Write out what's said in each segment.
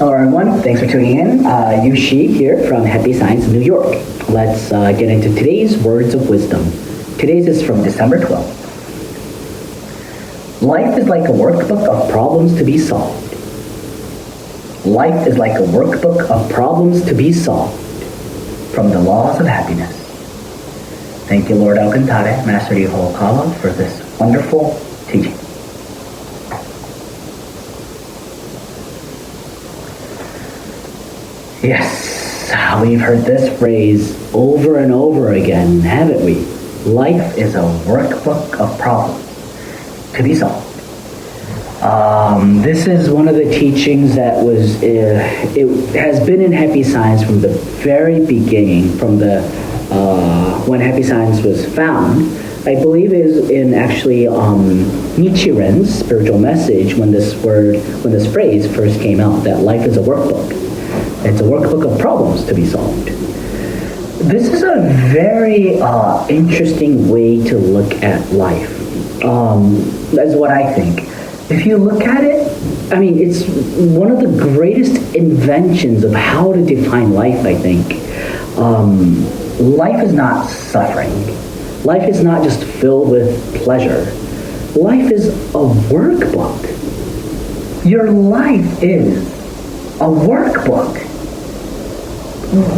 Hello everyone, thanks for tuning in. Yushi here from Happy Science New York. Let's get into today's words of wisdom. Today's is from December 12th. Life is like a workbook of problems to be solved. Life is like a workbook of problems to be solved from the laws of happiness. Thank you, Lord Alcantara, Master Ryuho Okawa, for this wonderful teaching. Yes, we've heard this phrase over and over again, haven't we? Life is a workbook of problems to be solved. This is one of the teachings that was, it has been in Happy Science from the very beginning, from the when Happy Science was found. I believe is in actually Nichiren's spiritual message when this phrase first came out, that life is a workbook. It's a workbook of problems to be solved. This is a very interesting way to look at life. That's what I think. If you look at it, I mean, it's one of the greatest inventions of how to define life, I think. Life is not suffering. Life is not just filled with pleasure. Life is a workbook. Your life is a workbook.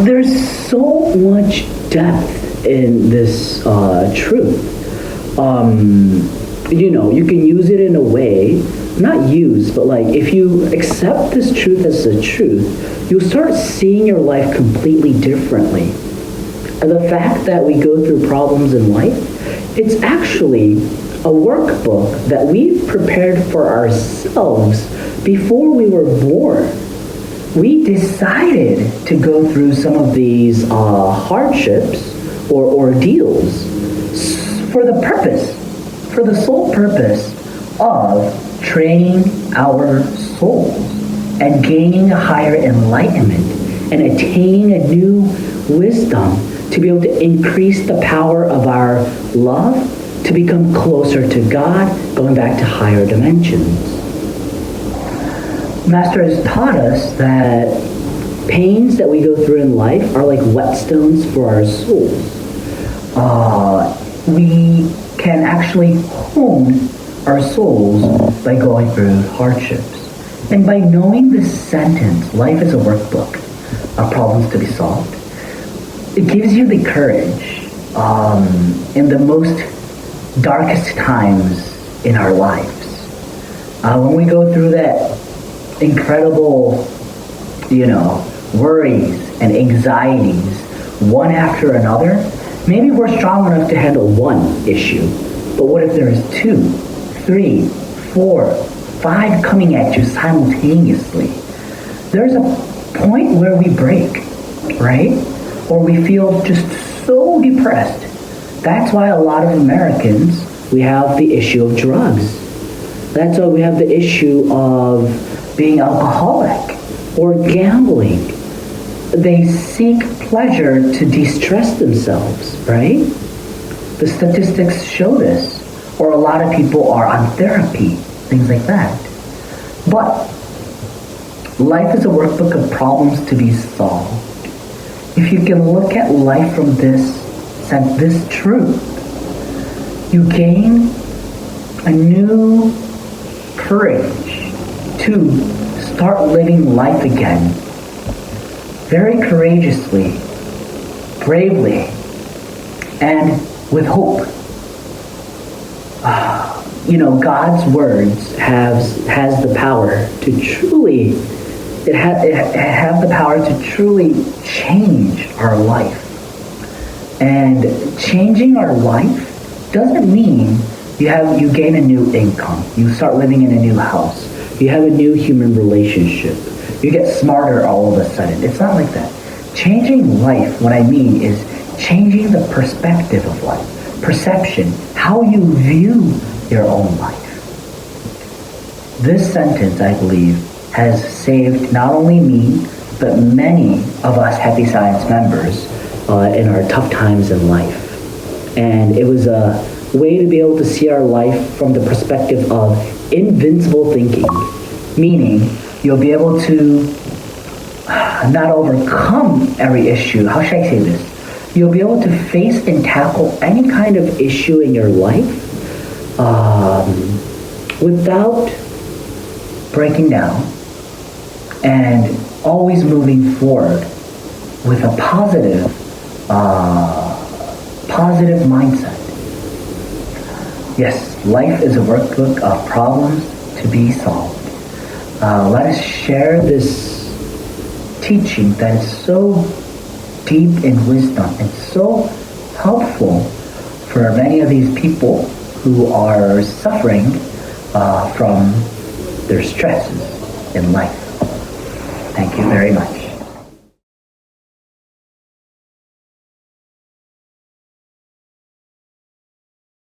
There's so much depth in this truth. You can use it in a way, not use, but like if you accept this truth as the truth, you'll start seeing your life completely differently. And the fact that we go through problems in life, it's actually a workbook that we've prepared for ourselves before we were born. We decided to go through some of these hardships or ordeals for the sole purpose of training our souls and gaining a higher enlightenment and attaining a new wisdom to be able to increase the power of our love to become closer to God, going back to higher dimensions. Master has taught us that pains that we go through in life are like whetstones for our souls. We can actually hone our souls by going through hardships. And by knowing this sentence, life is a workbook of problems to be solved, it gives you the courage in the most darkest times in our lives. When we go through that incredible, worries and anxieties, one after another, maybe we're strong enough to handle one issue, but what if there's 2, 3, 4, 5 coming at you simultaneously? There's a point where we break, right? Or we feel just so depressed. That's why a lot of Americans, we have the issue of drugs. That's why we have the issue of being alcoholic or gambling. They seek pleasure to de-stress themselves, right? The statistics show this. Or a lot of people are on therapy, things like that. But life is a workbook of problems to be solved. If you can look at life from this truth, you gain a new courage to start living life again, very courageously, bravely, and with hope. God's words has the power to truly, it have the power to truly change our life. And changing our life doesn't mean you gain a new income, you start living in a new house, you have a new human relationship, you get smarter all of a sudden. It's not like that. Changing life, what I mean, is changing the perspective of life, perception, how you view your own life. This sentence, I believe, has saved not only me, but many of us Happy Science members in our tough times in life. And it was a way to be able to see our life from the perspective of invincible thinking, meaning you'll be able to not overcome every issue. How should I say this? You'll be able to face and tackle any kind of issue in your life without breaking down and always moving forward with a positive mindset. Yes, life is a workbook of problems to be solved. Let us share this teaching that is so deep in wisdom and so helpful for many of these people who are suffering from their stresses in life. Thank you very much.